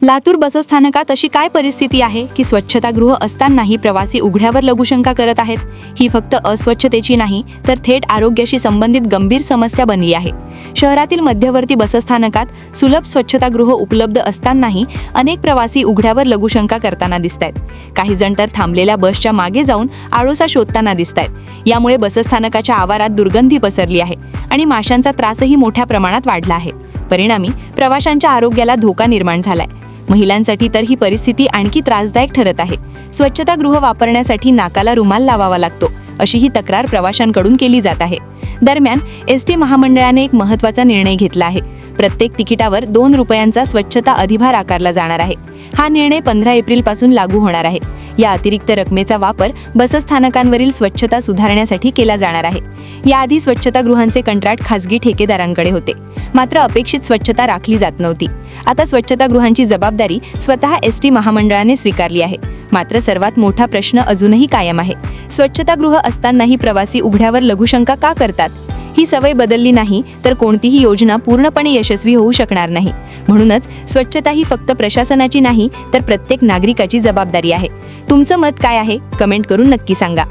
लातूर बसस्थानकात अशी काय परिस्थिती आहे की स्वच्छतागृह असतानाही प्रवासी उघड्यावर लघुशंका करत आहेत? ही फक्त अस्वच्छतेची नाही तर थेट आरोग्याशी संबंधित गंभीर समस्या बनली आहे. शहरातील मध्यवर्ती बसस्थानकात सुलभ स्वच्छतागृह उपलब्ध असतानाही अनेक प्रवासी उघड्यावर लघुशंका करताना दिसतायत. काही जण तर थांबलेल्या बसच्या मागे जाऊन आडोसा शोधताना दिसतायत. यामुळे बसस्थानकाच्या आवारात दुर्गंधी पसरली आहे आणि माशांचा त्रासही मोठ्या प्रमाणात वाढला आहे. परिणामी प्रवाशांच्या आरोग्याला धोका निर्माण झालाय. महिलांसाठी तर ही परिस्थिती आणखी त्रासदायक ठरत आहे. स्वच्छतागृह वापरण्यासाठी नाकाला रुमाल लावावा लागतो, अशी ही तक्रार प्रवाशांकडून केली जात आहे. दरम्यान एसटी महामंडळाने एक महत्त्वाचा निर्णय घेतला आहे. प्रत्येक तिकिटावर 2 रुपयांचा स्वच्छता अधिभार आकारला जाणार आहे. हा निर्णय 15 एप्रिलपासून लागू होणार आहे. या अतिरिक्त रकमेचा वापर बसस्थानकांवरील स्वच्छता सुधारण्यासाठी केला जाणार आहे. याआधी स्वच्छतागृहांचे कंत्राट खासगी ठेकेदारांकडे होते, मात्र अपेक्षित स्वच्छता राखली जात नव्हती. आता स्वच्छतागृहांची जबाबदारी स्वतः एसटी महामंडळाने स्वीकारली आहे. मात्र सर्वात मोठा प्रश्न अजूनही कायम आहे. स्वच्छतागृह असतानाही प्रवासी उघड्यावर लघुशंका का करतात? ही सवय बदलली नाही तर कोणतीही योजना पूर्णपणे यशस्वी होऊ शकणार नाही. म्हणूनच स्वच्छता ही फक्त प्रशासनाची नाही तर प्रत्येक नागरिकाची जबाबदारी आहे. तुमचं मत काय आहे? कमेंट करून नक्की सांगा.